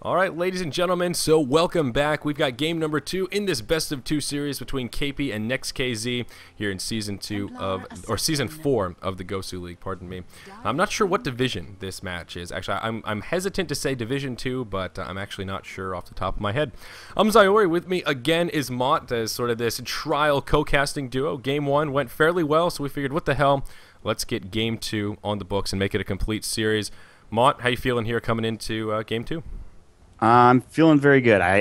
All right, ladies and gentlemen, so welcome back. We've got game number 2 in this best of 2 series between Kaipi and Next.kz here in season 4 of the Gosu League, pardon me. I'm not sure what division this match is. Actually, I'm hesitant to say Division 2, but I'm actually not sure off the top of my head. I'm Zyori. With me again is Maut as sort of this trial co-casting duo. Game 1 went fairly well, so we figured, what the hell? Let's get game 2 on the books and make it a complete series. Maut, how you feeling here coming into game 2? I'm feeling very good. I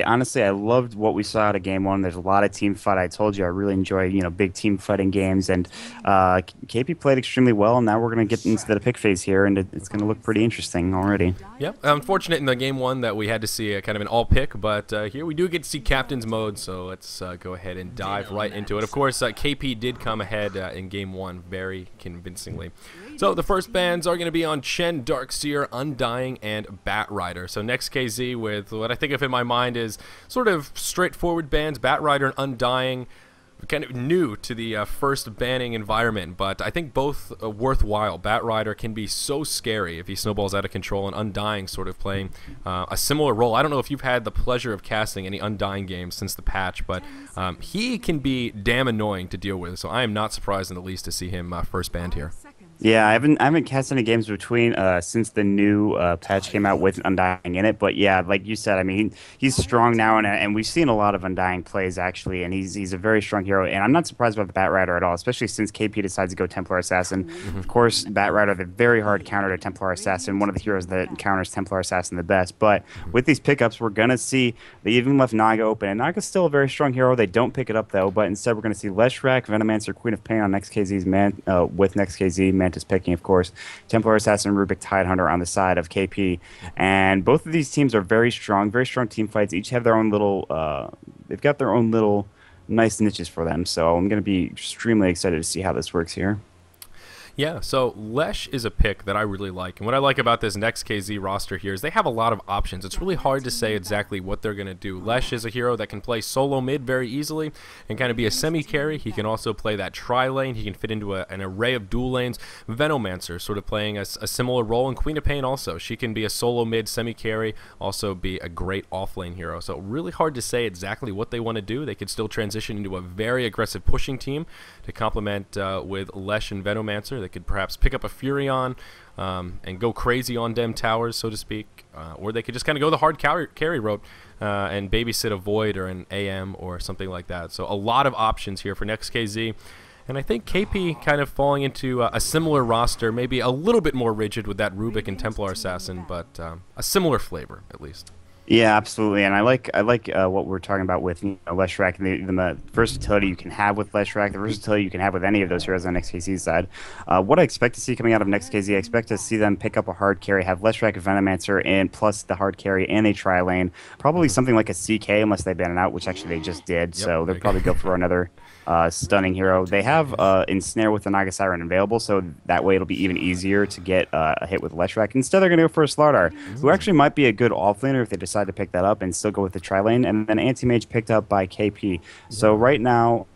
loved what we saw out of game 1. There's a lot of team fight. I told you I really enjoy big team fighting games, and KP played extremely well. And now we're going to get into the pick phase here, and it's going to look pretty interesting already. Yeah, unfortunate in the game 1 that we had to see a kind of an all pick, but here we do get to see captain's mode. So let's go ahead and dive right into it. Of course, KP did come ahead in game 1 very convincingly. So the first bans are going to be on Chen, Darkseer, Undying, and Batrider. So Next.kz with what I think of in my mind is sort of straightforward bans. Batrider and Undying, kind of new to the first banning environment, but I think both worthwhile. Batrider can be so scary if he snowballs out of control, and Undying sort of playing a similar role. I don't know if you've had the pleasure of casting any Undying games since the patch, but he can be damn annoying to deal with, so I am not surprised in the least to see him first banned here. Yeah, I haven't cast any games between since the new patch came out with Undying in it. But yeah, like you said, I mean, he's strong now, and we've seen a lot of Undying plays actually, and he's a very strong hero. And I'm not surprised about the Batrider at all, especially since KP decides to go Templar Assassin. Of course, Batrider, the very hard counter to Templar Assassin, one of the heroes that counters Templar Assassin the best. But with these pickups, we're gonna see they even left Naga open, and Naga's still a very strong hero. They don't pick it up though, but instead we're gonna see Leshrac, Venomancer, Queen of Pain on Next.kz's with Next.kz. Mantis picking, of course, Templar Assassin, Rubik, Tidehunter on the side of KP, and both of these teams are very strong team fights. Each have their own little, they've got their own little nice niches for them. So I'm going to be extremely excited to see how this works here. Yeah, so Lesh is a pick that I really like. And what I like about this Next.kz roster here is they have a lot of options. It's really hard to say exactly what they're going to do. Lesh is a hero that can play solo mid very easily and kind of be a semi-carry. He can also play that tri-lane. He can fit into an array of dual lanes. Venomancer sort of playing a similar role. And Queen of Pain also. She can be a solo mid semi-carry, also be a great off-lane hero. So really hard to say exactly what they want to do. They could still transition into a very aggressive pushing team to complement with Lesh and Venomancer. They could perhaps pick up a Furion and go crazy on dem towers, so to speak, or they could just kind of go the hard carry route and babysit a Void or an AM or something like that. So a lot of options here for Next.kz, and I think KP kind of falling into a similar roster, maybe a little bit more rigid with that Rubik and Templar Assassin, but a similar flavor at least. Yeah, absolutely, and I like what we're talking about with Leshrac, and the versatility you can have with Leshrac, the versatility you can have with any of those heroes on Next.kz's side. What I expect to see coming out of Next.kz, I expect to see them pick up a hard carry, have Leshrac, Venomancer, and plus the hard carry and a tri-lane, probably something like a CK unless they ban it out, which actually they just did, so they'll probably go for another stunning hero. They have Ensnare with the Naga Siren available, so that way it'll be even easier to get a hit with Leshrac. Instead, they're going to go for a Slardar, who actually might be a good offlaner if they decide to pick that up and still go with the tri-lane, and then Anti-Mage picked up by KP. So right now,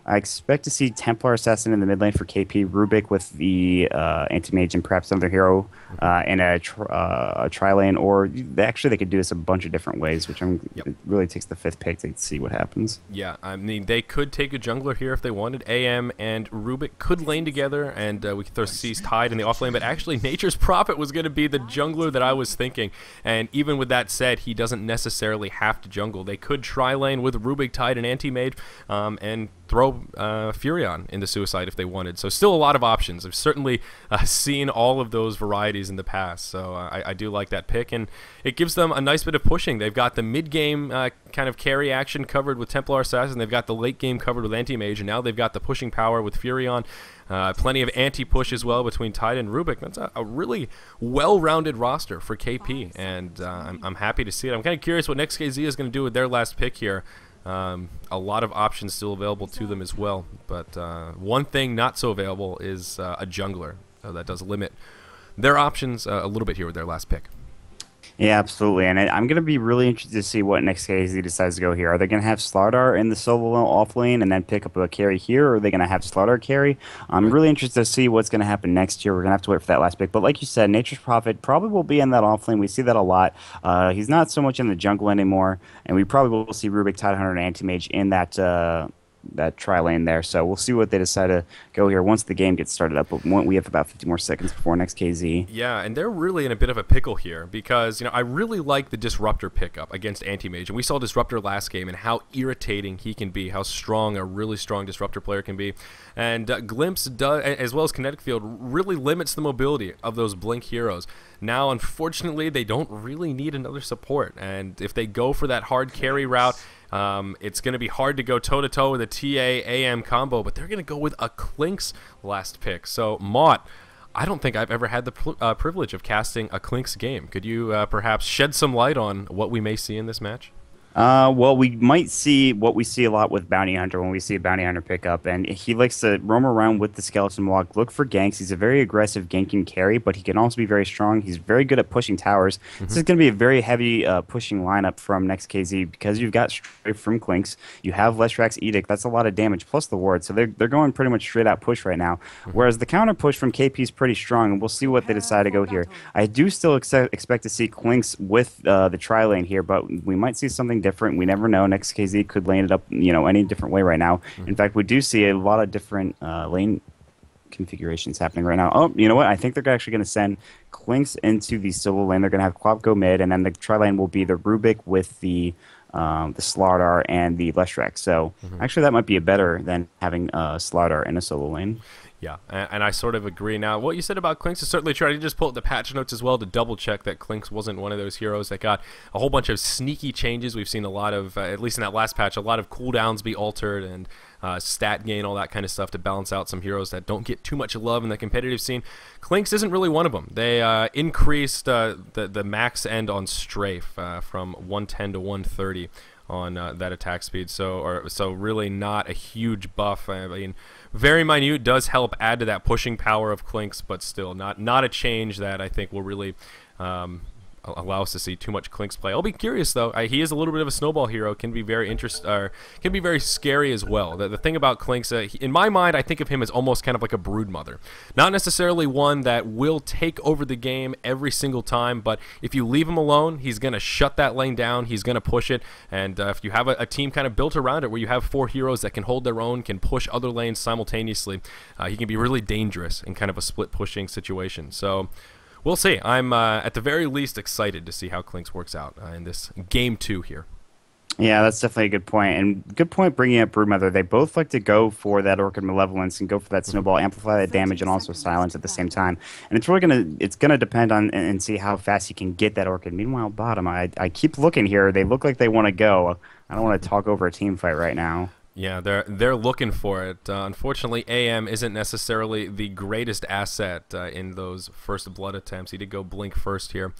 I expect to see Templar Assassin in the mid lane for KP, Rubik with the Anti-Mage and perhaps another hero in a tri-lane, or actually they could do this a bunch of different ways, which it really takes the 5th pick to see what happens. Yeah, I mean, they could take a jungler here if they wanted. AM and Rubik could lane together, and we could throw Seize Tide in the offlane, but actually Nature's Prophet was going to be the jungler that I was thinking, and even with that said, he doesn't necessarily have to jungle. They could tri-lane with Rubik, Tide, and Anti-Mage, and throw Furion into Suicide if they wanted. So still a lot of options. I've certainly seen all of those varieties in the past, so I do like that pick, and it gives them a nice bit of pushing. They've got the mid-game kind of carry action covered with Templar Assassin, they've got the late game covered with Anti-Mage, and now they've got the pushing power with Furion. Plenty of anti-push as well between Tide and Rubik. That's a really well-rounded roster for KP, and I'm happy to see it. I'm kind of curious what Next.kz is going to do with their last pick here. A lot of options still available to them as well, but one thing not so available is a jungler. That does limit their options a little bit here with their last pick. Yeah, absolutely. And I'm going to be really interested to see what Next.kz decides to go here. Are they going to have Slardar in the solo off lane and then pick up a carry here, or are they going to have Slardar carry? I'm Right. really interested to see what's going to happen next year. We're going to have to wait for that last pick. But like you said, Nature's Prophet probably will be in that off lane. We see that a lot. He's not so much in the jungle anymore, and we probably will see Rubik, Tidehunter, and Anti-Mage in that tri lane there. So we'll see what they decide to go here once the game gets started up. But we have about 50 more seconds before Next.kz. Yeah, and they're really in a bit of a pickle here because, I really like the Disruptor pickup against Anti-Mage. And we saw Disruptor last game and how irritating he can be, how strong a really strong Disruptor player can be. And Glimpse, does, as well as Kinetic Field, really limits the mobility of those Blink heroes. Now, unfortunately, they don't really need another support. And if they go for that hard carry route, it's going to be hard to go toe-to-toe with a TA-AM combo, but they're going to go with a Clinkz last pick. So, Maut, I don't think I've ever had the privilege of casting a Clinkz game. Could you perhaps shed some light on what we may see in this match? Well, we might see what we see a lot with Bounty Hunter when we see a Bounty Hunter pick up, and he likes to roam around with the Skeleton Walk, look for ganks. He's a very aggressive ganking carry, but he can also be very strong. He's very good at pushing towers. This is going to be a very heavy pushing lineup from Next.kz because you've got straight from Clinkz. You have Leshrax's Edict. That's a lot of damage, plus the ward, so they're going pretty much straight out push right now, whereas the counter push from KP is pretty strong, and we'll see what they decide to go here. I do still expect to see Clinkz with the tri lane here, but we might see something different. We never know. Next.kz could lane it up, any different way right now. In fact, we do see a lot of different lane configurations happening right now. Oh, you know what? I think they're actually going to send Clinkz into the solo lane. They're going to have Quap go mid, and then the tri lane will be the Rubik with the Slardar and the Leshrax. So actually, that might be better than having Slardar in a solo lane. Yeah, and I sort of agree. Now, what you said about Clinkz is certainly true. I did just pull up the patch notes as well to double check that Clinkz wasn't one of those heroes that got a whole bunch of sneaky changes. We've seen a lot of, at least in that last patch, a lot of cooldowns be altered and stat gain, all that kind of stuff to balance out some heroes that don't get too much love in the competitive scene. Clinkz isn't really one of them. They increased the max end on strafe from 110 to 130 on that attack speed, so really not a huge buff. I mean, very minute, does help add to that pushing power of Clinkz, but still not a change that I think will really allow us to see too much Clinkz play. I'll be curious though. He is a little bit of a snowball hero. Can be very can be very scary as well. The thing about Clinkz, in my mind, I think of him as almost kind of like a brood mother. Not necessarily one that will take over the game every single time, but if you leave him alone, he's gonna shut that lane down. He's gonna push it, and if you have a team kind of built around it, where you have 4 heroes that can hold their own, can push other lanes simultaneously, he can be really dangerous in kind of a split pushing situation. So we'll see. I'm at the very least excited to see how Clinkz works out in this game 2 here. Yeah, that's definitely a good point. And good point bringing up Broodmother. They both like to go for that Orchid Malevolence and go for that Snowball, amplify that damage, and also silence at the same time. And it's really gonna depend on and see how fast you can get that Orchid. Meanwhile, bottom, I keep looking here. They look like they want to go. I don't want to talk over a team fight right now. Yeah, they're looking for it. Unfortunately, AM isn't necessarily the greatest asset in those first blood attempts. He did go Blink first here.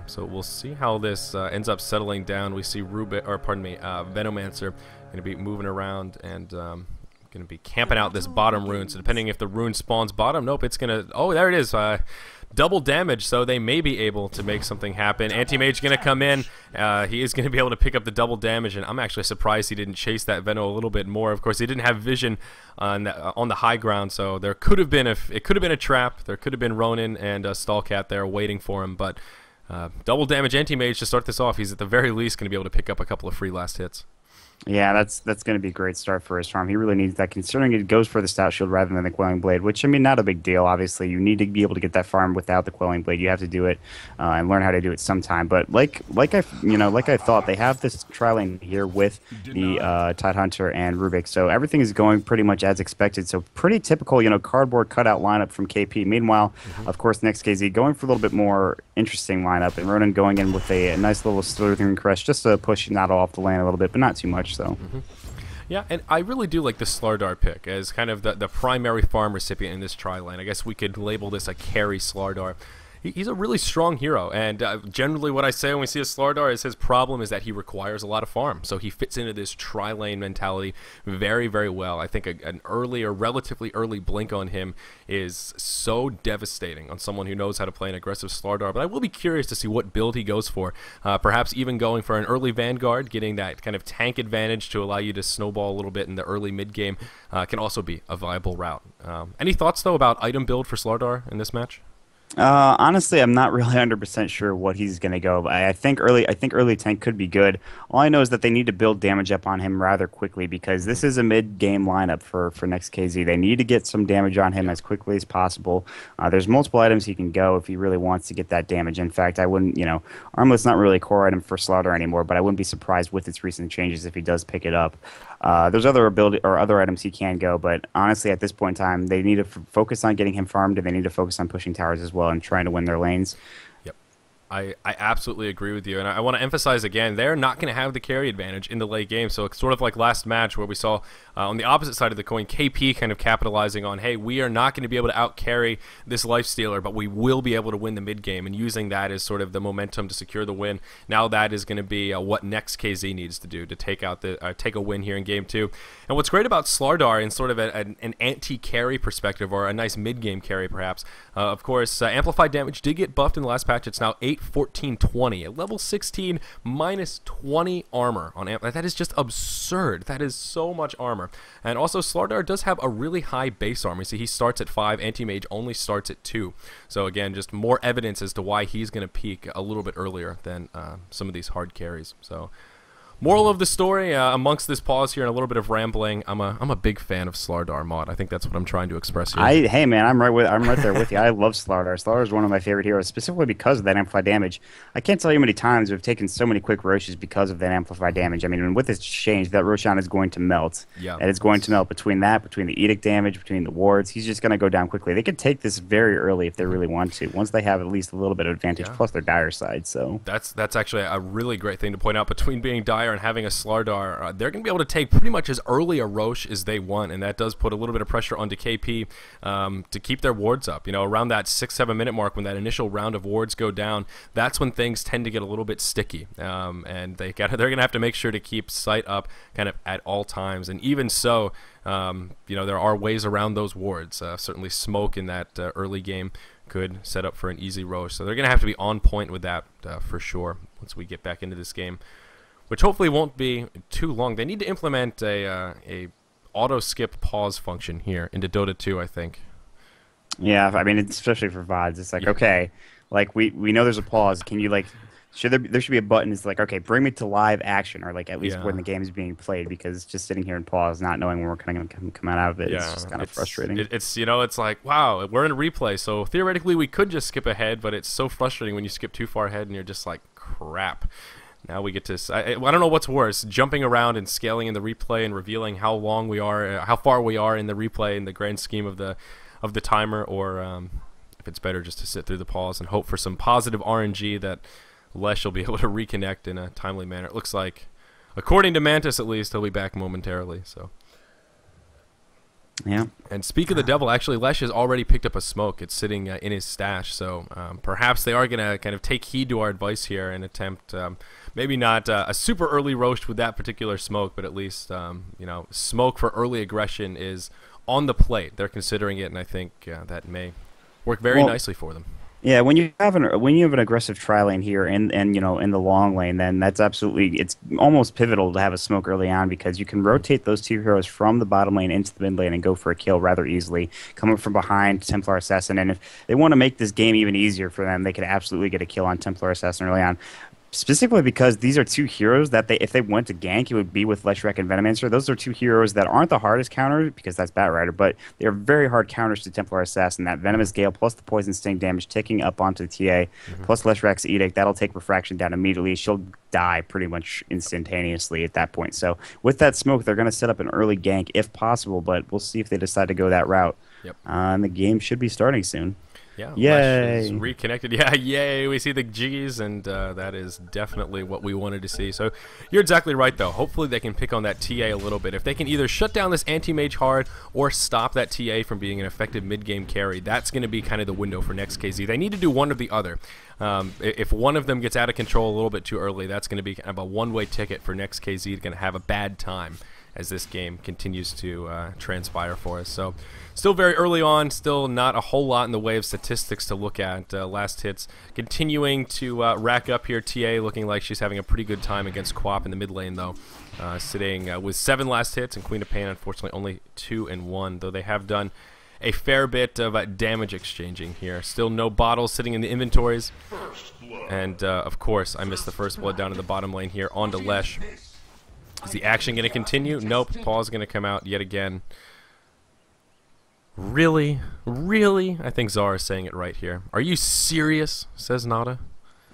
So we'll see how this ends up settling down. We see Venomancer going to be moving around and going to be camping out this bottom rune. So depending if the rune spawns bottom, nope, it's going to... Oh, there it is. Double damage, so they may be able to make something happen. Anti-Mage going to come in. He is going to be able to pick up the double damage, and I'm actually surprised he didn't chase that Veno a little bit more. Of course, he didn't have vision on the high ground, so there could have been a trap. There could have been Ronin and Stallcat there waiting for him, but double damage Anti-Mage to start this off. He's at the very least going to be able to pick up a couple of free last hits. Yeah, that's going to be a great start for his farm. He really needs that, considering it goes for the Stout Shield rather than the Quelling Blade, which, I mean, not a big deal, obviously. You need to be able to get that farm without the Quelling Blade. You have to do it and learn how to do it sometime. But like I thought, they have this tri-lane here with the Tidehunter and Rubik, so everything is going pretty much as expected. So pretty typical, cardboard cutout lineup from KP. Meanwhile, of course, Next.kz going for a little bit more interesting lineup, and Ronin going in with a nice little Slithering Crest just to push not off the lane a little bit, but not too much. So. Yeah, and I really do like the Slardar pick as kind of the primary farm recipient in this tri-lane. I guess we could label this a carry Slardar. He's a really strong hero, and generally what I say when we see a Slardar is his problem is that he requires a lot of farm. So he fits into this tri-lane mentality very, very well. I think an early or relatively early blink on him is so devastating on someone who knows how to play an aggressive Slardar. But I will be curious to see what build he goes for. Perhaps even going for an early Vanguard, getting that kind of tank advantage to allow you to snowball a little bit in the early mid-game can also be a viable route. Any thoughts, though, about item build for Slardar in this match? Honestly, I'm not really 100% sure what he's going to go. I think early tank could be good. All I know is that they need to build damage up on him rather quickly because this is a mid-game lineup for Next.kz. They need to get some damage on him as quickly as possible. There's multiple items he can go if he really wants to get that damage. In fact, I wouldn't, Armlet's not really a core item for Slaughter anymore, but I wouldn't be surprised with its recent changes if he does pick it up. There's other ability or other items he can go, but honestly, at this point in time, they need to focus on getting him farmed, and they need to focus on pushing towers as well and trying to win their lanes. Yep. I absolutely agree with you, and I want to emphasize again, they're not going to have the carry advantage in the late game, so it's sort of like last match where we saw on the opposite side of the coin, Kaipi kind of capitalizing on, hey, we are not going to be able to out-carry this lifestealer, but we will be able to win the mid-game, and using that as sort of the momentum to secure the win. Now that is going to be what Next.kz needs to do to take out take a win here in Game 2. And what's great about Slardar in sort of an anti-carry perspective, or a nice mid-game carry perhaps, of course, amplified damage did get buffed in the last patch. It's now 8, 14, 20. At level 16, minus 20 armor on amp. That is just absurd. That is so much armor. And also, Slardar does have a really high base armor. You see, he starts at 5. Anti-Mage only starts at 2. So again, just more evidence as to why he's going to peak a little bit earlier than some of these hard carries. So, moral of the story, amongst this pause here and a little bit of rambling, I'm a big fan of Slardar Maut. I think that's what I'm trying to express here. Hey man, I'm right there with you. I love Slardar. Slardar is one of my favorite heroes, specifically because of that amplified damage. I can't tell you how many times we've taken so many quick Roshes because of that amplified damage. I mean, with this change, that Roshan is going to melt. Yeah. And it's going to melt between the Edict damage, between the wards. He's just going to go down quickly. They could take this very early if they really want to. Once they have at least a little bit of advantage, plus their dire side. So that's actually a really great thing to point out. Between being dire and having a Slardar, they're going to be able to take pretty much as early a Roche as they want, and that does put a little bit of pressure onto KP to keep their wards up. Around that 6-7 minute mark, when that initial round of wards go down, that's when things tend to get a little bit sticky, and they're going to have to make sure to keep sight up kind of at all times. And even so, there are ways around those wards. Certainly, smoke in that early game could set up for an easy Roche, so they're going to have to be on point with that for sure once we get back into this game, which hopefully won't be too long. They need to implement a auto skip pause function here into Dota 2, I think. Yeah, I mean, especially for VODs, it's like, okay, like we know there's a pause. Can you there should be a button that's like, okay, bring me to live action, or like at least when the game is being played, because just sitting here and pause, not knowing when we're going to come out of it, is just kind of frustrating. It's like, wow, we're in a replay, so theoretically we could just skip ahead, but it's so frustrating when you skip too far ahead and you're just like, crap. Now we get to, I don't know what's worse, jumping around and scaling in the replay and revealing how far we are in the replay in the grand scheme of the timer, or if it's better just to sit through the pause and hope for some positive RNG that Lesh will be able to reconnect in a timely manner. It looks like, according to Mantis at least, he'll be back momentarily. So. Yeah. And speak of the devil, actually, Lesh has already picked up a smoke. It's sitting in his stash, so perhaps they are going to kind of take heed to our advice here and attempt, maybe not a super early roast with that particular smoke, but at least, smoke for early aggression is on the plate. They're considering it, and I think that may work very nicely for them. Yeah, when you have an aggressive tri lane here and in the long lane, then that's it's almost pivotal to have a smoke early on, because you can rotate those two heroes from the bottom lane into the mid lane and go for a kill rather easily, come up from behind Templar Assassin, and if they want to make this game even easier for them, they could absolutely get a kill on Templar Assassin early on. Specifically because these are two heroes that if they went to gank, it would be with Leshrac and Venomancer. Those are two heroes that aren't the hardest counters, because that's Batrider, but they are very hard counters to Templar Assassin. That Venomous Gale plus the Poison Sting damage ticking up onto the TA, plus Leshrac's Edict, that'll take Refraction down immediately. She'll die pretty much instantaneously at that point. So with that smoke, they're going to set up an early gank if possible, but we'll see if they decide to go that route. Yep. And the game should be starting soon. Yeah, Lesh is Yay! reconnected. Yeah, yay! We see the G's, and that is definitely what we wanted to see. So you're exactly right, though. Hopefully they can pick on that TA a little bit. If they can either shut down this anti-mage hard or stop that TA from being an effective mid-game carry, that's going to be kind of the window for Next.kz. They need to do one or the other. If one of them gets out of control a little bit too early, that's going to be kind of a one-way ticket for Next.kz. Going to have a bad time as this game continues to transpire for us. So still very early on, still not a whole lot in the way of statistics to look at. Last hits continuing to rack up here. TA looking like she's having a pretty good time against Quap in the mid lane, though. Sitting with 7 last hits, and Queen of Pain unfortunately only 2 and 1, though they have done a fair bit of damage exchanging here. Still no bottles sitting in the inventories. And of course, I missed the first blood down in the bottom lane here onto Lesh. Is the action going to continue? Nope. Pause going to come out yet again. Really? Really? I think Zara is saying it right here. Are you serious? Says Nada.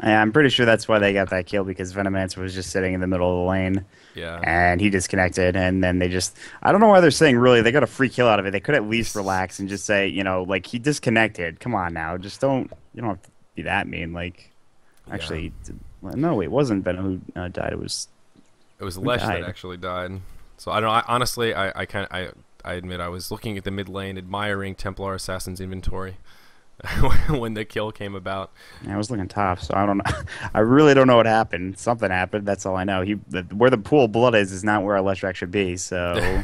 Yeah, I'm pretty sure that's why they got that kill, because Venomancer was just sitting in the middle of the lane. Yeah. And he disconnected, and then they just... I don't know why they're saying really. They got a free kill out of it. They could at least relax and just say, you know, like, he disconnected. Come on now. Just don't... You don't have to be that mean. Like, actually... Yeah. No, it wasn't Venom who died. It was Lesh that actually died. So I don't know. Honestly, I admit I was looking at the mid lane, admiring Templar Assassin's inventory when the kill came about. Yeah, I was looking top, so I don't know. I really don't know what happened. Something happened. That's all I know. Where the pool of blood is not where our Leshrac should be. So.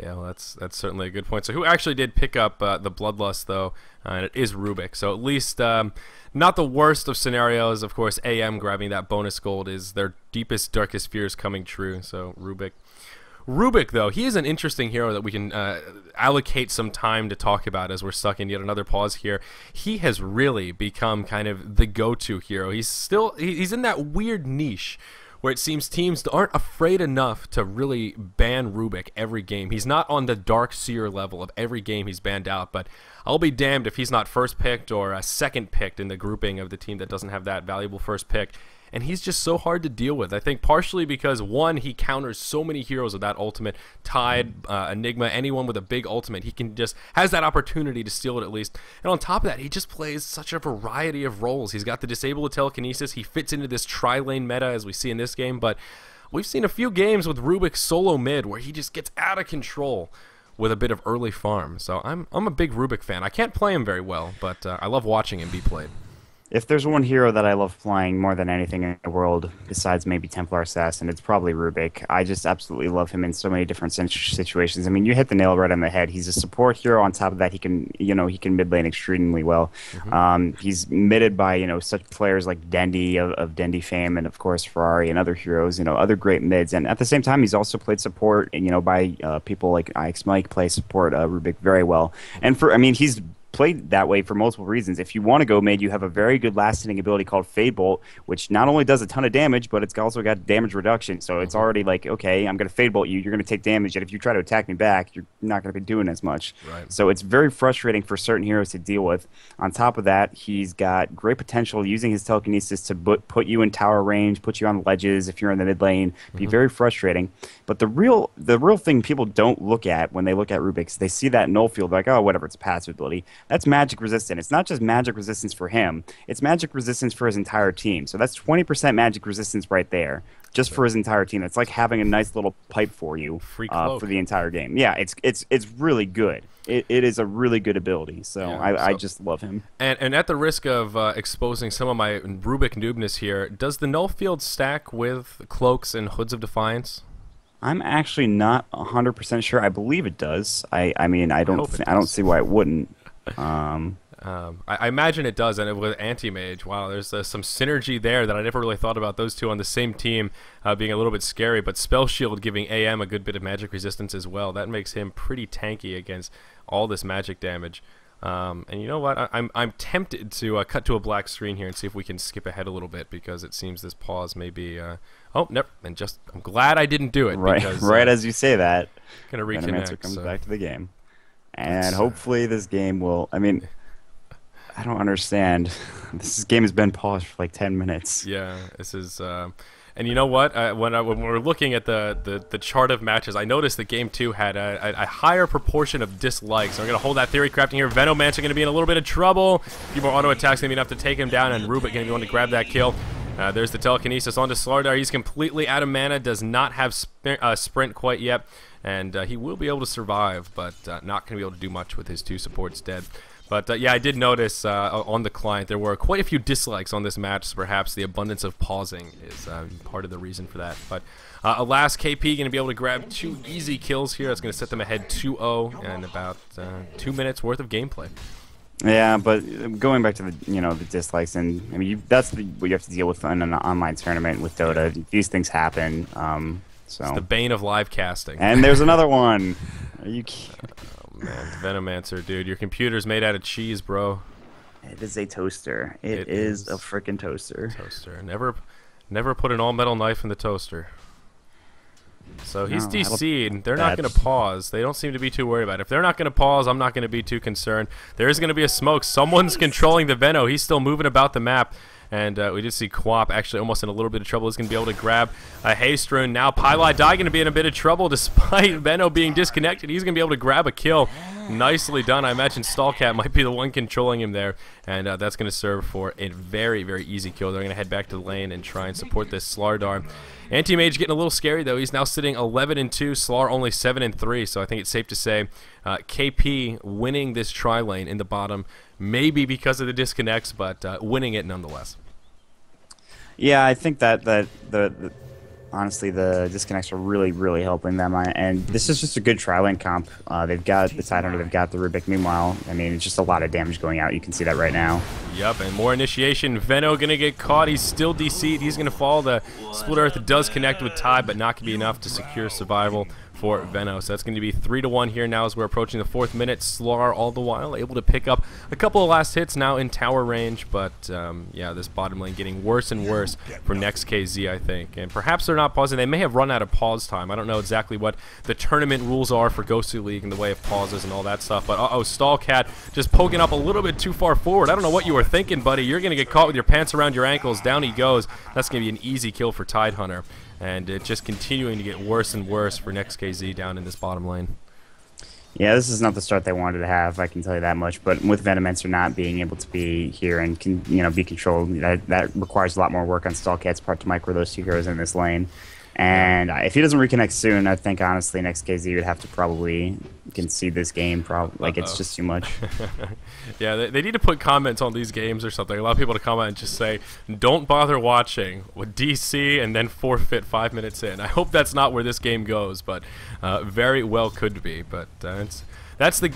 Yeah, well, that's certainly a good point. So who actually did pick up the Bloodlust, though? And it is Rubik. So at least not the worst of scenarios. Of course, AM grabbing that bonus gold is their deepest, darkest fears coming true. So Rubik, though, he is an interesting hero that we can allocate some time to talk about as we're stuck in yet another pause here. He has really become kind of the go-to hero. He's in that weird niche where it seems teams aren't afraid enough to really ban Rubik every game. He's not on the Dark Seer level of every game he's banned out, but I'll be damned if he's not first picked or second picked in the grouping of the team that doesn't have that valuable first pick. And he's just so hard to deal with. I think partially because, one, he counters so many heroes with that ultimate. Tide, Enigma, anyone with a big ultimate, he can just has that opportunity to steal it at least. And on top of that, he just plays such a variety of roles. He's got the disable with telekinesis. He fits into this tri-lane meta as we see in this game. But we've seen a few games with Rubik solo mid where he just gets out of control with a bit of early farm. So I'm a big Rubik fan. I can't play him very well, but I love watching him be played. If there's one hero that I love playing more than anything in the world, besides maybe Templar Assassin, it's probably Rubik. I just absolutely love him in so many different situations. I mean, you hit the nail right on the head. He's a support hero. On top of that, he can mid lane extremely well. He's midded by such players like Dendy of Dendy fame, and of course Ferrari and other heroes. Other great mids. And at the same time, he's also played support. By people like IX Mike play support Rubik very well. And he's played that way for multiple reasons. If you want to go mid, you have a very good last-hitting ability called Fade Bolt, which not only does a ton of damage, but it's also got damage reduction. So it's already like, okay, I'm going to Fade Bolt you, you're going to take damage, and if you try to attack me back, you're not going to be doing as much. Right. So it's very frustrating for certain heroes to deal with. On top of that, he's got great potential using his telekinesis to put you in tower range, put you on ledges if you're in the mid lane. Be very frustrating. But the real thing people don't look at when they look at Rubik's, they see that null field, like, oh, whatever, it's a passive ability. That's magic resistant. It's not just magic resistance for him. It's magic resistance for his entire team. So that's 20% magic resistance right there, just for his entire team. It's like having a nice little pipe for you for the entire game. Yeah, it's really good. It is a really good ability. So yeah, I just love him. And at the risk of exposing some of my Rubik noobness here, does the null field stack with cloaks and hoods of defiance? I'm actually not 100% sure. I believe it does. I don't see why it wouldn't. I imagine it does, and with Anti-Mage, wow, there's some synergy there that I never really thought about. Those two on the same team being a little bit scary, but Spell Shield giving AM a good bit of magic resistance as well. That makes him pretty tanky against all this magic damage. And you know what? I'm tempted to cut to a black screen here and see if we can skip ahead a little bit, because it seems this pause may be... oh, never. And I'm glad I didn't do it. Right, because, right as you say that, gonna reconnect. Comes back to the game. And hopefully this game will... I mean, I don't understand. This game has been paused for like 10 minutes. Yeah, this is... And you know what? When we're looking at the chart of matches, I noticed that Game 2 had a higher proportion of dislikes. So we're going to hold that theory crafting here. Venomancer going to be in a little bit of trouble. A few more auto attacks going to be enough to take him down, and Rubik going to be one to grab that kill. There's the telekinesis onto Slardar. He's completely out of mana, does not have sprint quite yet, and he will be able to survive, but not going to be able to do much with his 2 supports dead. But yeah, I did notice on the client there were quite a few dislikes on this match, so perhaps the abundance of pausing is part of the reason for that. But alas, KP going to be able to grab 2 easy kills here. That's going to set them ahead 2-0 and about 2 minutes worth of gameplay. Yeah, but going back to the the dislikes, and I mean that's what you have to deal with in an online tournament with Dota. These things happen. So it's the bane of live casting. And there's another one. Are you kidding? Man, Venomancer, dude, your computer's made out of cheese, bro. It is a toaster. It is a freaking toaster. Toaster. Never put an all-metal knife in the toaster. So he's DC'd. They're not going to pause. They don't seem to be too worried about it. If they're not going to pause, I'm not going to be too concerned. There is going to be a smoke. Someone's controlling the Veno. He's still moving about the map. And we did see Quap actually almost in a little bit of trouble. He's going to be able to grab a haste rune. Now Pylai Die going to be in a bit of trouble despite Veno being disconnected. He's going to be able to grab a kill. Nicely done. I imagine Stallcat might be the one controlling him there. And that's going to serve for a very, very easy kill. They're going to head back to the lane and try and support this Slardar. Anti-Mage getting a little scary, though. He's now sitting 11-2. Slar only 7-3. So I think it's safe to say KP winning this tri-lane in the bottom. Maybe because of the disconnects, but winning it nonetheless. Yeah, I think that honestly the disconnects are really helping them. And this is just a good tri-lane comp. They've got the Tidehunter, they've got the Rubik. Meanwhile, I mean, it's just a lot of damage going out. You can see that right now. Yep, and more initiation. Veno going to get caught. He's still DC'd. He's going to fall. The Split Earth does connect with Tide, but not going to be enough to secure survival for Veno. So that's going to be 3-1 here now as we're approaching the 4th minute. Slar all the while able to pick up a couple of last hits now in tower range, but yeah, this bottom lane getting worse and worse for Next.kz, I think. And perhaps they're not pausing. They may have run out of pause time. I don't know exactly what the tournament rules are for Gosu League in the way of pauses and all that stuff, but uh-oh, Stallcat just poking up a little bit too far forward. I don't know what you were thinking, buddy. You're going to get caught with your pants around your ankles. Down he goes. That's going to be an easy kill for Tidehunter. And it's just continuing to get worse and worse for Next.kz down in this bottom lane. Yeah, this is not the start they wanted to have, I can tell you that much. But with Venomancer not being able to be here and be controlled, that requires a lot more work on Stallcat's part to micro those 2 heroes in this lane. And if he doesn't reconnect soon, I think honestly Next.kz would have to probably concede this game. Like it's just too much. Yeah, they need to put comments on these games or something. A lot of people to comment and just say, "Don't bother watching with DC," and then forfeit 5 minutes in. I hope that's not where this game goes, but very well could be. But that's the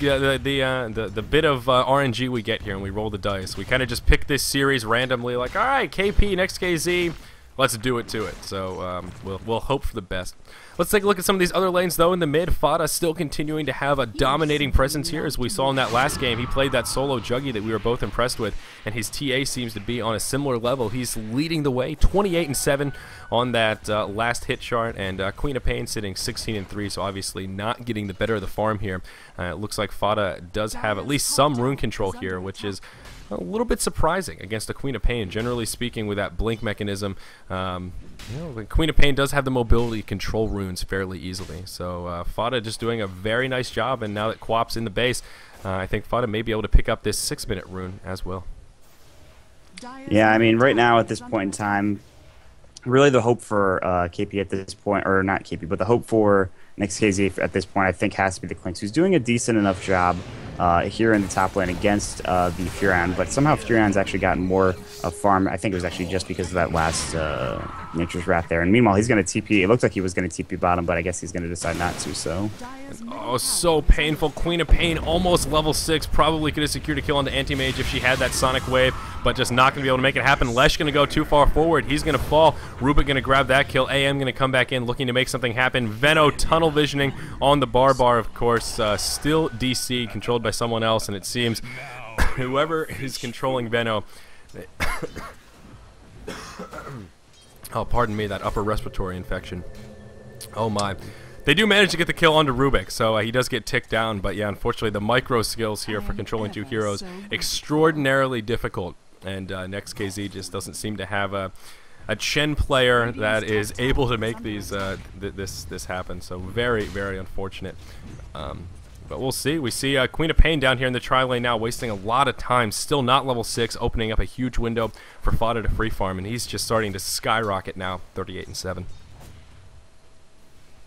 bit of RNG we get here when we roll the dice. We kind of just pick this series randomly, like, all right, KP, Next.kz. Let's do it to it. So we'll hope for the best. Let's take a look at some of these other lanes, though. In the mid, Fada still continuing to have a dominating presence here. As we saw in that last game, he played that solo Juggy that we were both impressed with, and his TA seems to be on a similar level. He's leading the way, 28-7 on that last hit chart, and Queen of Pain sitting 16-3, so obviously not getting the better of the farm here. It looks like Fada does have at least some rune control here, which is a little bit surprising against the Queen of Pain. Generally speaking, with that blink mechanism, the Queen of Pain does have the mobility to control runes fairly easily. So Fada just doing a very nice job, and now that Quap's in the base, I think Fada may be able to pick up this 6-minute rune as well. Yeah, I mean, right now at this point in time, really the hope for KP at this point, or not KP, but the hope for Next.kz at this point, I think, has to be the Clinks, who's doing a decent enough job here in the top lane against the Furion, but somehow Furion's actually gotten more farm. I think it was actually just because of that last Nature's Wrath there. And meanwhile, he's going to TP. It looked like he was going to TP bottom, but I guess he's going to decide not to, so. Oh, so painful. Queen of Pain almost level 6. Probably could have secured a kill on the Anti-Mage if she had that Sonic Wave, but just not going to be able to make it happen. Lesh going to go too far forward. He's going to fall. Rubik going to grab that kill. AM going to come back in looking to make something happen. Veno tunnel visioning on the Barbar, of course. Still DC, controlled by someone else, and it seems whoever is controlling Veno... oh, pardon me, that upper respiratory infection. Oh my. They do manage to get the kill onto Rubik, so he does get ticked down, but yeah, unfortunately the micro skills here for controlling 2 heroes, extraordinarily difficult, and Next.kz just doesn't seem to have a Chen player that is able to make these this happen. So very, very unfortunate. But we'll see. We see Queen of Pain down here in the tri-lane now, wasting a lot of time. Still not level 6, opening up a huge window for Fada to free farm, and he's just starting to skyrocket now, 38-7.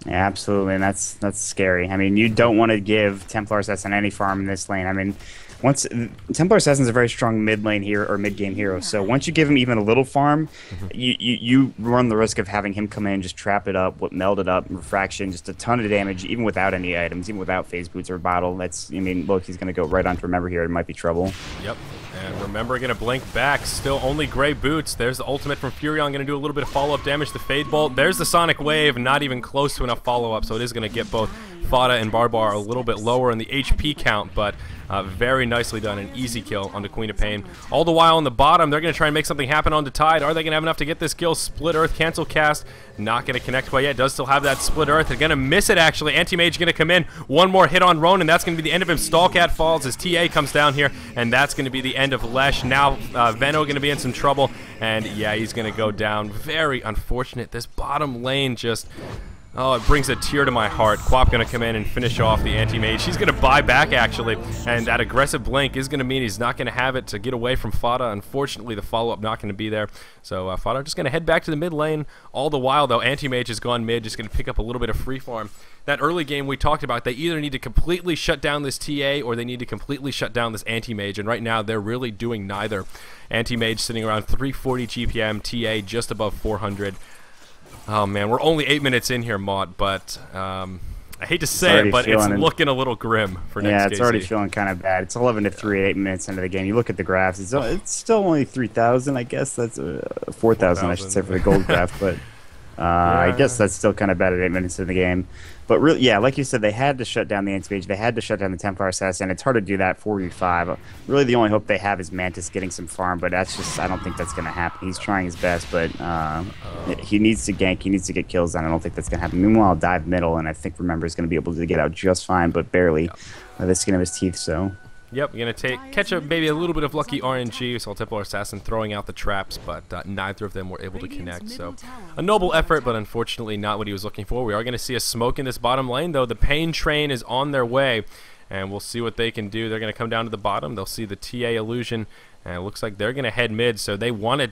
Yeah, absolutely, and that's scary. I mean, you don't want to give Templar Assassin any farm in this lane. I mean, once Templar Assassin's a very strong mid lane hero or mid game hero, so once you give him even a little farm, you run the risk of having him come in, just trap it up, meld it up, refraction, just a ton of damage, even without any items, even without phase boots or bottle. That's, I mean, look, he's gonna go right on to Remember here. It might be trouble. Yep. And Remember gonna blink back. Still only gray boots. There's the ultimate from Furion, gonna do a little bit of follow-up damage to Fade Bolt. There's the Sonic Wave, not even close to enough follow-up, so it is gonna get both Fada and Barbar a little bit lower in the HP count, but very nicely done. An easy kill onto Queen of Pain. All the while on the bottom, they're going to try and make something happen onto Tide. Are they going to have enough to get this kill? Split Earth, cancel cast. Not going to connect quite yet. Does still have that Split Earth. They're going to miss it, actually. Anti-Mage going to come in. One more hit on Ronan. That's going to be the end of him. Stallcat falls as TA comes down here, and that's going to be the end of Lesh. Now Venno going to be in some trouble, and yeah, he's going to go down. Very unfortunate. This bottom lane just... oh, it brings a tear to my heart. Quap going to come in and finish off the anti-mage. He's going to buy back, actually, and that aggressive blink is going to mean he's not going to have it to get away from Fada. Unfortunately, the follow-up not going to be there. So Fada just going to head back to the mid lane. All the while, though, anti-mage has gone mid, just going to pick up a little bit of free farm. That early game we talked about, they either need to completely shut down this TA or they need to completely shut down this anti-mage, and right now they're really doing neither. Anti-mage sitting around 340 GPM, TA just above 400. Oh man, we're only 8 minutes in here, Maut, but I hate to say it, but it's looking a little grim for Next.kz. Yeah, it's already feeling kind of bad. It's 11 to 3 at 8 minutes into the game. You look at the graphs, it's still only 3,000, I guess. That's 4,000, I should say, for the gold graph, but I guess that's still kind of bad at 8 minutes into the game. But really, yeah, like you said, they had to shut down the anti-mage. They had to shut down the Templar Assassin. It's hard to do that 4v5. Really, the only hope they have is Mantis getting some farm, but that's just, I don't think that's going to happen. He's trying his best, but he needs to gank. He needs to get kills, and I don't think that's going to happen. Meanwhile, dive middle, and I think Remember is going to be able to get out just fine, but barely. The skin of his teeth, so... Yep, you're going to catch up maybe a little bit of lucky RNG. We saw Templar Assassin throwing out the traps, but neither of them were able to connect. So a noble effort, but unfortunately not what he was looking for. We are going to see a smoke in this bottom lane, though. The Pain train is on their way, and we'll see what they can do. They're going to come down to the bottom. They'll see the TA illusion, and it looks like they're going to head mid. So they want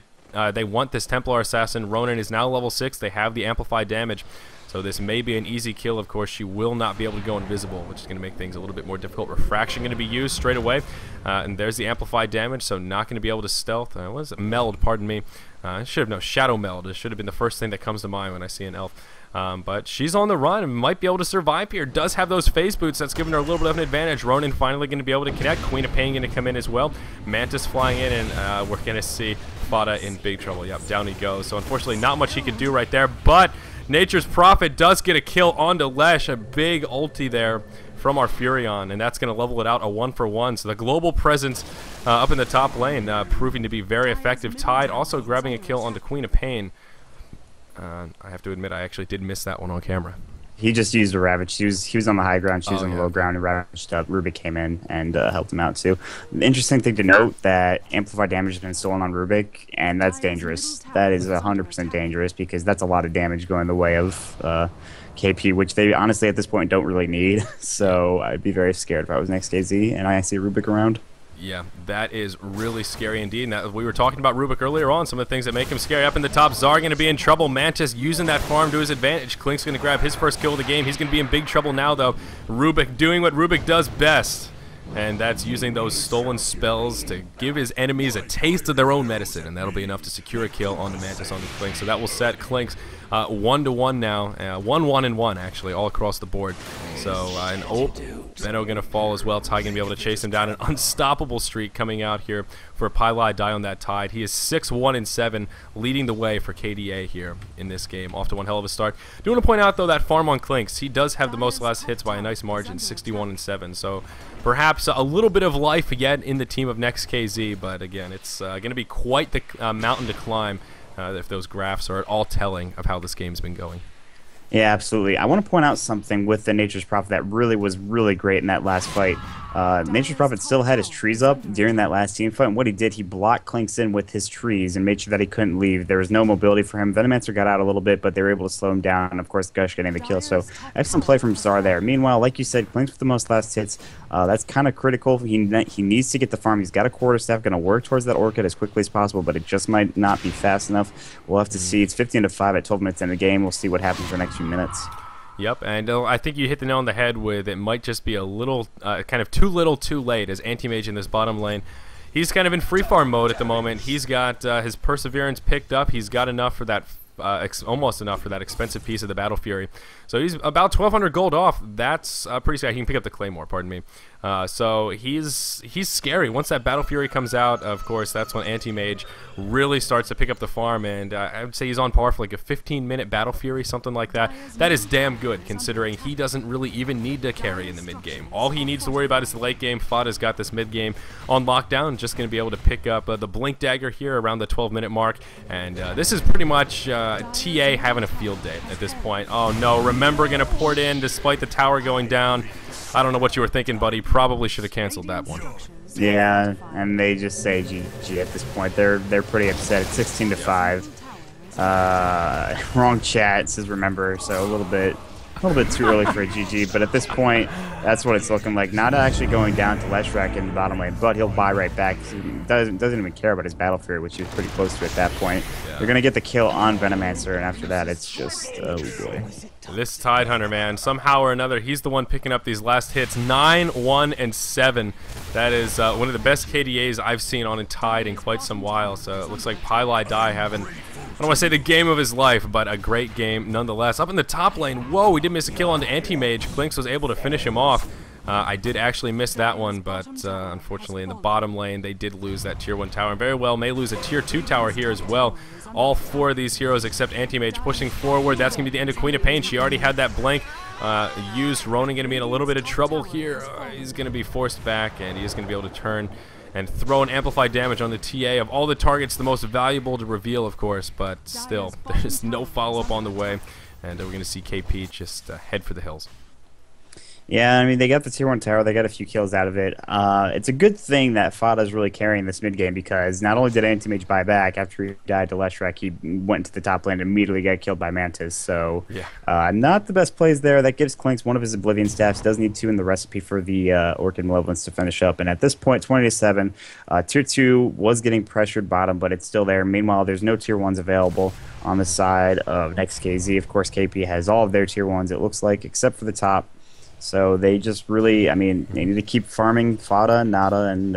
this Templar Assassin. Ronan is now level 6. They have the amplified damage. So this may be an easy kill. Of course, she will not be able to go invisible, which is going to make things a little bit more difficult. Refraction going to be used straight away. And there's the amplified damage, so not going to be able to stealth. What is it? Meld, pardon me. I should have known. Shadow Meld. It should have been the first thing that comes to mind when I see an elf. But she's on the run and might be able to survive here. Does have those phase boots. That's giving her a little bit of an advantage. Ronan finally going to be able to connect. Queen of Pain going to come in as well. Mantis flying in, and we're going to see Fada in big trouble. Yep, down he goes. So unfortunately, not much he could do right there, but Nature's Prophet does get a kill onto Lesh. A big ulti there from our Furion, and that's going to level it out a 1-for-1. So the global presence up in the top lane proving to be very effective. Tide also grabbing a kill onto Queen of Pain. I have to admit, I actually did miss that one on camera. He just used a Ravage. He was on the high ground, she was on the low ground, and ravaged up. Rubik came in and helped him out too. The interesting thing to note that amplified damage has been stolen on Rubik, and that's dangerous. That is 100% dangerous because that's a lot of damage going the way of KP, which they honestly at this point don't really need. So I'd be very scared if I was Next.kz and I see Rubik around. Yeah, that is really scary indeed. Now, we were talking about Rubik earlier on, some of the things that make him scary. Up in the top, Zar going to be in trouble. Mantis using that farm to his advantage. Klink's going to grab his first kill of the game. He's going to be in big trouble now, though. Rubik doing what Rubik does best, and that's using those stolen spells to give his enemies a taste of their own medicine, and that'll be enough to secure a kill on the Mantis on the Klink. So that will set Klink's 1-1 now, 1-1-1 actually, all across the board. So Benno going to fall as well. Tide going to be able to chase him down. An unstoppable streak coming out here for Pylai die on that Tide. He is 6-1-7, leading the way for KDA here in this game. Off to one hell of a start. Do want to point out though that farm on Klinks, he does have the most last hits by a nice margin, 61-7. So perhaps a little bit of life yet in the team of Next.kz, but again, it's going to be quite the mountain to climb if those graphs are at all telling of how this game's been going. Yeah, absolutely. I want to point out something with the Nature's Prophet that was really great in that last fight. Nature's Prophet still had his trees up during that last team fight, and what he did, he blocked Clinks in with his trees and made sure that he couldn't leave. There was no mobility for him. Venomancer got out a little bit, but they were able to slow him down, and of course Gush getting the kill, so excellent play from Czar there. Meanwhile, like you said, Clinks with the most last hits, that's kind of critical. He needs to get the farm. He's got a quarterstaff, going to work towards that Orchid as quickly as possible, but it just might not be fast enough. We'll have to see. It's 15-5 at 12 minutes in the game. We'll see what happens for the next few minutes. Yep, and I think you hit the nail on the head with it might just be a little, kind of too little too late as Anti-Mage in this bottom lane. He's kind of in free farm mode at the moment. He's got his Perseverance picked up. He's got enough for that, almost enough for that expensive piece of the Battle Fury. So he's about 1,200 gold off. That's pretty scary. He can pick up the Claymore, pardon me. So he's scary. Once that Battle Fury comes out, of course, that's when Anti-Mage really starts to pick up the farm, and I would say he's on par for like a 15-minute Battle Fury, something like that. That is damn good, considering he doesn't really even need to carry in the mid-game. All he needs to worry about is the late game. Fada's got this mid-game on lockdown, just going to be able to pick up the Blink Dagger here around the 12-minute mark, and this is pretty much TA having a field day at this point. Oh no, Remember going to port in despite the tower going down. I don't know what you were thinking, buddy. Probably should have canceled that one. Yeah, and they just say GG at this point. They're pretty upset. It's 16-5. Wrong chat. It says Remember, so a little bit too early for a GG. But at this point, that's what it's looking like. Not actually going down to Leshrac in the bottom lane, but he'll buy right back. He doesn't even care about his Battle Fury, which he was pretty close to at that point. Yeah. They're gonna get the kill on Venomancer, and after that, it's just oh boy. This Tidehunter, man, somehow or another, he's the one picking up these last hits. 9, 1, and 7. That is one of the best KDAs I've seen on a Tide in quite some while. So it looks like Pylai Dai having, I don't want to say the game of his life, but a great game nonetheless. Up in the top lane, whoa, we did miss a kill on the Anti-Mage. Clinks was able to finish him off. I did actually miss that one, but unfortunately in the bottom lane they did lose that tier 1 tower, and very well may lose a tier 2 tower here as well. All 4 of these heroes except Anti-Mage pushing forward. That's going to be the end of Queen of Pain. She already had that blink used. Ronan going to be in a little bit of trouble here. He's going to be forced back, and he's going to be able to turn and throw an amplified damage on the TA. Of all the targets, the most valuable to reveal, of course, but still, there's no follow-up on the way, and we're going to see KP just head for the hills. Yeah, I mean, they got the tier 1 tower. They got a few kills out of it. It's a good thing that Fada's really carrying this mid-game, because not only did Anti-Mage buy back after he died to Leshrac, he went to the top lane and immediately got killed by Mantis. So, yeah. Not the best plays there. That gives Clinks one of his Oblivion Staffs. Does need 2 in the recipe for the Orchid Malevolence to finish up. And at this point, 20-7, tier 2 was getting pressured bottom, but it's still there. Meanwhile, there's no tier 1s available on the side of Next.kz. Of course, KP has all of their tier 1s, it looks like, except for the top. So they just really, I mean, they need to keep farming Fada, Nada, and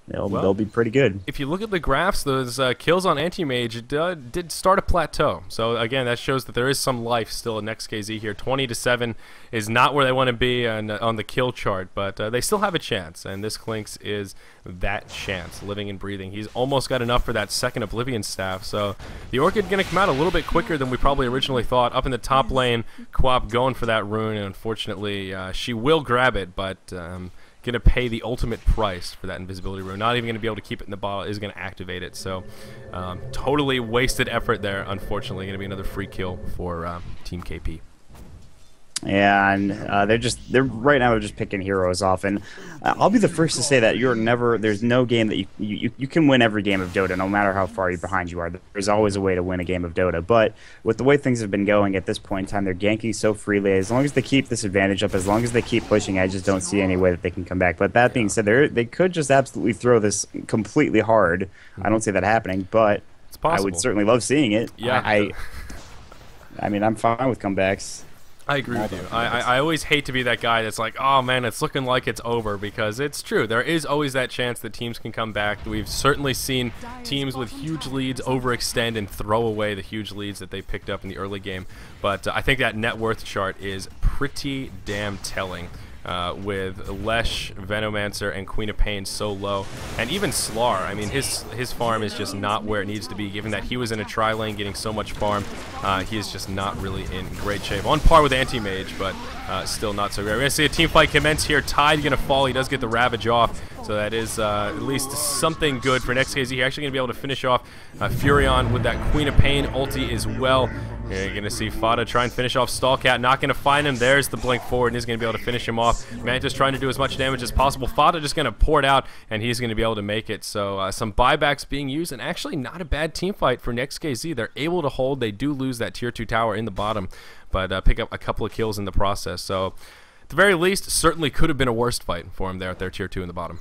they'll be pretty good. If you look at the graphs, those kills on Anti-Mage did start a plateau. So again, that shows that there is some life still in Next.kz here. 20-7 is not where they want to be on the kill chart, but they still have a chance, and this Clinks is that chance, living and breathing. He's almost got enough for that second Oblivion Staff, so the Orchid going to come out a little bit quicker than we probably originally thought. Up in the top lane, Quap going for that rune, and unfortunately she will grab it, but going to pay the ultimate price for that invisibility rune. Not even going to be able to keep it in the bottle, is going to activate it, so totally wasted effort there. Unfortunately, going to be another free kill for Team KP. Yeah, and they're right now they're just picking heroes off, and I'll be the first to say that there's no game that you can win every game of Dota, no matter how far behind you are. There's always a way to win a game of Dota, but with the way things have been going at this point in time, they're ganking so freely. As long as they keep this advantage up, as long as they keep pushing, I just don't see any way that they can come back. But that being said, they could just absolutely throw this completely hard. I don't see that happening, but it's possible. I would certainly love seeing it. Yeah, I mean, I'm fine with comebacks. I agree with you. I always hate to be that guy that's like, oh man, it's looking like it's over, because it's true. There is always that chance that teams can come back. We've certainly seen teams with huge leads overextend and throw away the huge leads that they picked up in the early game. But I think that net worth chart is pretty damn telling. With Lesh, Venomancer, and Queen of Pain so low, and even Slar. I mean, his farm is just not where it needs to be, given that he was in a tri lane getting so much farm. He is just not really in great shape. On par with Anti-Mage, but still not so great. We're going to see a team fight commence here. Tide going to fall. He does get the Ravage off, So that is at least something good for Next.kz. He's actually going to be able to finish off Furion with that Queen of Pain ulti as well. You're going to see Fada try and finish off Stallcat. Not going to find him. There's the blink forward, and he's going to be able to finish him off. Mantis trying to do as much damage as possible. Fada just going to pour it out, and he's going to be able to make it. So some buybacks being used, and actually not a bad team fight for Next.kz. They're able to hold. They do lose that tier 2 tower in the bottom, but pick up a couple of kills in the process. So at the very least, certainly could have been a worse fight for him there at their tier 2 in the bottom.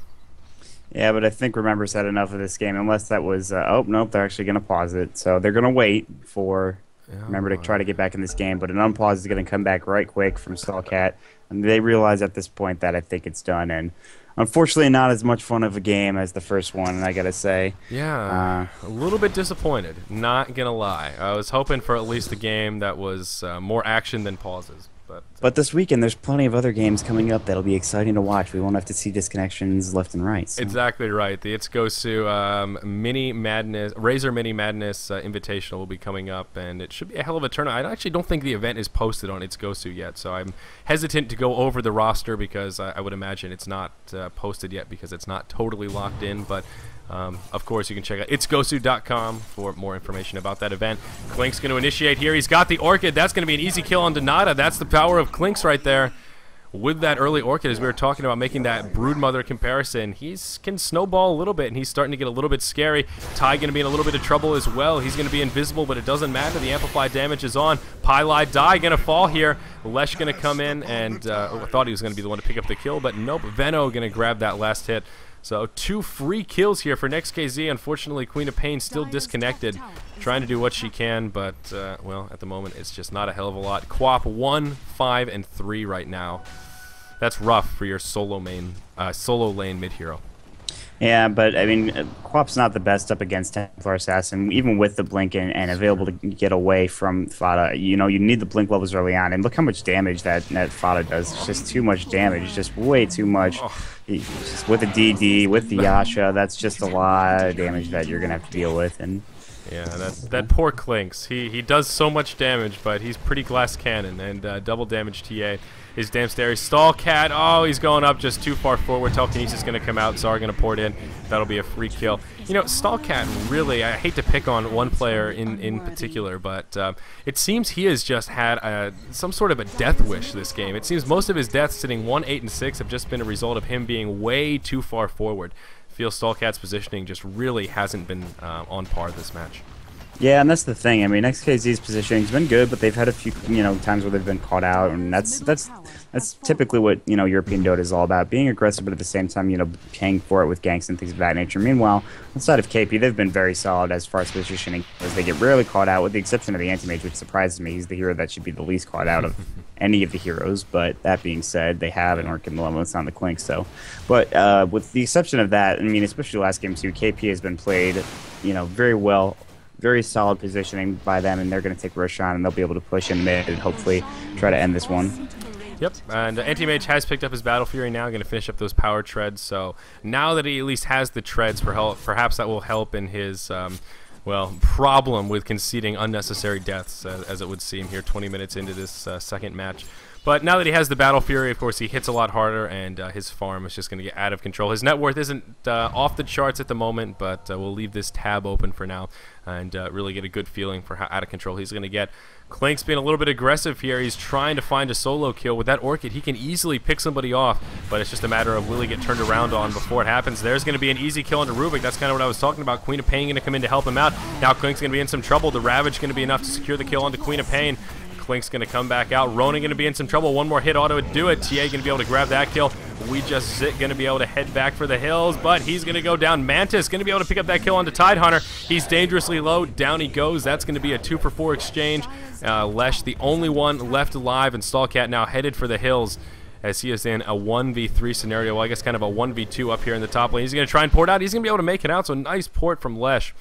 Yeah, but I think Remember's had enough of this game, unless that was, oh, nope, they're actually going to pause it. So they're going to wait for Remember to try to get back in this game, but an unpause is going to come back right quick from Stallcat. And they realize at this point that I think it's done. And unfortunately, not as much fun of a game as the first one, I got to say. Yeah, a little bit disappointed, not going to lie. I was hoping for at least a game that was more action than pauses. But this weekend, there's plenty of other games coming up that'll be exciting to watch. We won't have to see disconnections left and right. So. Exactly right. The It's Gosu Mini Madness, Razor Mini Madness Invitational will be coming up, and it should be a hell of a tournament. I actually don't think the event is posted on It's Gosu yet, so I'm hesitant to go over the roster because I would imagine it's not posted yet because it's not totally locked in, but of course, you can check out itsgosu.com for more information about that event. Klink's going to initiate here. He's got the Orchid. That's going to be an easy kill on Donata. That's the power of Klink's right there. With that early Orchid, as we were talking about making that Broodmother comparison, he can snowball a little bit, and he's starting to get a little bit scary. Ty going to be in a little bit of trouble as well. He's going to be invisible, but it doesn't matter. The amplified damage is on. Pylai Die going to fall here. Lesh going to come in, and I thought he was going to be the one to pick up the kill, but nope. Venno going to grab that last hit. So 2 free kills here for Next.kz. Unfortunately, Queen of Pain still disconnected, trying to do what she can, but well, at the moment it's just not a hell of a lot. Quap 1, 5, and 3 right now. That's rough for your solo lane mid hero. Yeah, but I mean, Quap's not the best up against Templar Assassin, even with the blink and available to get away from Fada. You know, you need the blink levels early on, and look how much damage that Fada does. It's just too much damage. It's just way too much. Just with the DD, with the Yasha, that's just a lot of damage that you're gonna have to deal with. And yeah, that poor Klinks. He does so much damage, but he's pretty glass cannon and double damage TA. His damn stairs. Stallcat, oh, he's going up just too far forward. Telekinesis going to come out. Zar going to pour it in. That'll be a free kill. You know, Stallcat really, I hate to pick on one player in particular, but it seems he has just had some sort of a death wish this game. It seems most of his deaths sitting 1, 8, and 6 have just been a result of him being way too far forward. I feel Stallcat's positioning just really hasn't been on par this match. Yeah, and that's the thing. I mean, Next.kz's positioning's been good, but they've had a few, times where they've been caught out, and that's typically what European Dota is all about: being aggressive, but at the same time, paying for it with ganks and things of that nature. Meanwhile, outside of Kaipi, they've been very solid as far as positioning, as they get rarely caught out, with the exception of the Anti-Mage, which surprises me. He's the hero that should be the least caught out of any of the heroes. But that being said, they have an Orchid Malevolence on the Klink, so. But with the exception of that, I mean, especially last game too, Kaipi has been played, very well. Very solid positioning by them, and they're going to take Roshan, and they'll be able to push in mid and hopefully try to end this one. Yep, and Anti-Mage has picked up his Battle Fury now, going to finish up those power treads. So now that he at least has the treads for help, perhaps that will help in his problem with conceding unnecessary deaths, as it would seem here 20 minutes into this second match. But now that he has the Battle Fury, of course, he hits a lot harder, and his farm is just going to get out of control. His net worth isn't off the charts at the moment, but we'll leave this tab open for now and really get a good feeling for how out of control he's going to get. Klink's being a little bit aggressive here. He's trying to find a solo kill. With that Orchid, he can easily pick somebody off, but it's just a matter of will he get turned around on before it happens. There's going to be an easy kill into Rubik. That's kind of what I was talking about. Queen of Pain going to come in to help him out. Now Klink's going to be in some trouble. The Ravage going to be enough to secure the kill onto Queen of Pain. Klink's going to come back out. Ronan going to be in some trouble. One more hit ought to do it. TA going to be able to grab that kill. We just Zit going to be able to head back for the hills, but he's going to go down. Mantis going to be able to pick up that kill onto Tidehunter. He's dangerously low. Down he goes. That's going to be a 2-for-4 exchange. Lesh, the only one left alive, and Stallcat now headed for the hills as he is in a 1v3 scenario. Well, I guess kind of a 1v2 up here in the top lane. He's going to try and port out. He's going to be able to make it out, so nice port from Lesh.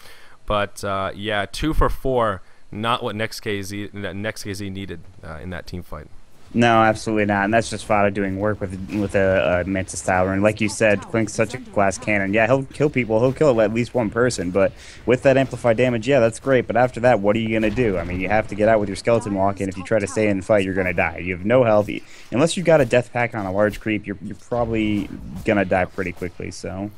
But, yeah, 2-for-4. Not what Next.kz needed in that team fight. No, absolutely not. And that's just Fada doing work with a Mantis Tower. And like you said, Clink's such a glass cannon. Yeah, he'll kill people. He'll kill at least one person. But with that amplified damage, yeah, that's great. But after that, what are you going to do? I mean, you have to get out with your skeleton walk. And if you try to stay in the fight, you're going to die. You have no health. Unless you've got a death pack on a large creep, you're probably going to die pretty quickly. So...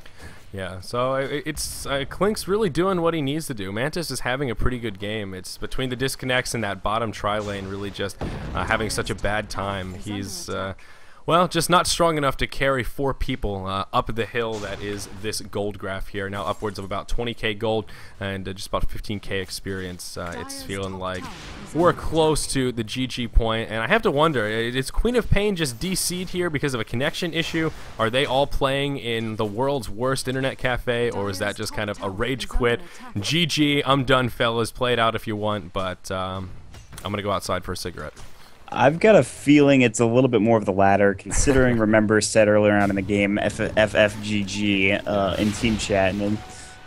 Yeah, so it's Clink's really doing what he needs to do. Mantis is having a pretty good game. It's between the disconnects and that bottom tri-lane really just having such a bad time. He's, well, just not strong enough to carry 4 people up the hill that is this gold graph here. Now upwards of about 20k gold and just about 15k experience. It's feeling like we're close to the GG point, and I have to wonder, is Queen of Pain just DC'd here because of a connection issue? Are they all playing in the world's worst internet cafe, or is that just kind of a rage quit? GG, I'm done, fellas. Play it out if you want, but I'm going to go outside for a cigarette. I've got a feeling it's a little bit more of the latter, considering Remember said earlier on in the game FFGG in team chat, and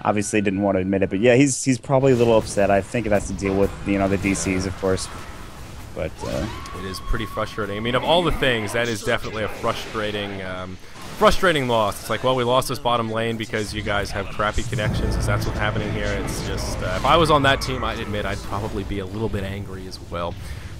obviously didn't want to admit it. But yeah, he's probably a little upset. I think it has to deal with the DCs, of course. But it is pretty frustrating. I mean, of all the things, that is definitely a frustrating loss. It's like, well, we lost this bottom lane because you guys have crappy connections. Is that's what's happening here? It's just if I was on that team, I'd admit I'd probably be a little bit angry as well.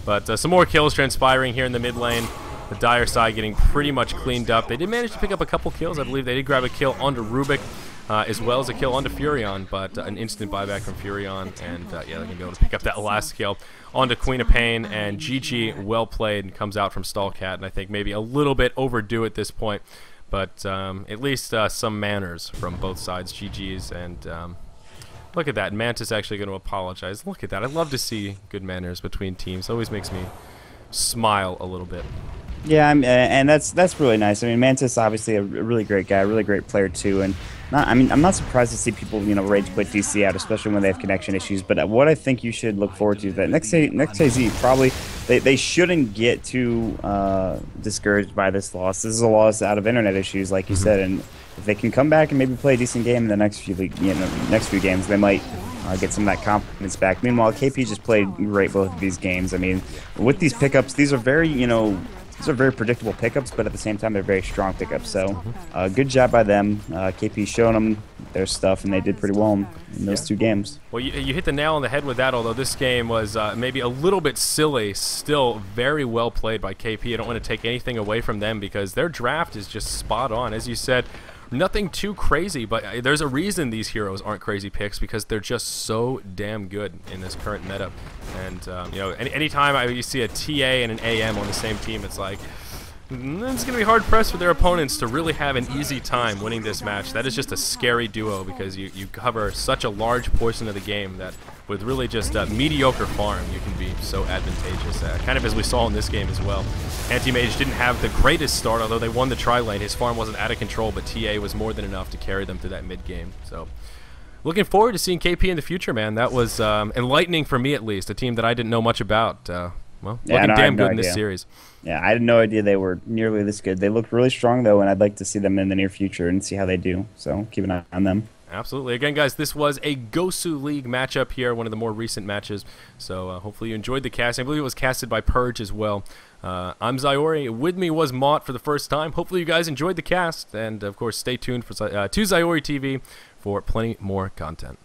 But some more kills transpiring here in the mid lane. The Dire side getting pretty much cleaned up. They did manage to pick up a couple kills. I believe they did grab a kill onto Rubik, as well as a kill onto Furion, but an instant buyback from Furion, and yeah, they're going to be able to pick up that last kill onto Queen of Pain, and GG, well played, comes out from Stallcat, and I think maybe a little bit overdue at this point, but at least some manners from both sides, GG's, and look at that, Mantis actually going to apologize. Look at that. I love to see good manners between teams. It always makes me smile a little bit. yeah, and that's really nice. I mean, Mantis obviously a really great guy, really great player too, and I'm not surprised to see people rage quit DC out, especially when they have connection issues. But what I think you should look forward to is that Next.kz probably they shouldn't get too discouraged by this loss. This is a loss out of internet issues, like you said, and if they can come back and maybe play a decent game in the next few games, they might get some of that confidence back. Meanwhile, KP just played great both of these games. I mean, with these pickups, these are very predictable pickups, but at the same time, they're very strong pickups. So, good job by them. KP showing them their stuff, and they did pretty well in those 2 games. Well, you hit the nail on the head with that, although this game was maybe a little bit silly, still very well played by KP. I don't want to take anything away from them because their draft is just spot on. As you said, nothing too crazy, but there's a reason these heroes aren't crazy picks because they're just so damn good in this current meta. And anytime you see a TA and an AM on the same team, it's like it's going to be hard pressed for their opponents to really have an easy time winning this match. That is just a scary duo because you cover such a large portion of the game that with really just a mediocre farm, you can be so advantageous. Kind of as we saw in this game as well. Anti-Mage didn't have the greatest start, although they won the tri-lane. His farm wasn't out of control, but TA was more than enough to carry them through that mid-game. So, looking forward to seeing KP in the future, man. That was enlightening for me, at least. A team that I didn't know much about. Well, yeah, looking damn good in this series. Yeah, I had no idea they were nearly this good. They looked really strong, though, and I'd like to see them in the near future and see how they do. So, keep an eye on them. Absolutely. Again, guys, this was a Gosu League matchup here, one of the more recent matches. So hopefully you enjoyed the casting. I believe it was casted by Purge as well. I'm Zyori. With me was Maut for the first time. Hopefully you guys enjoyed the cast. And, of course, stay tuned for to ZyoriTV for plenty more content.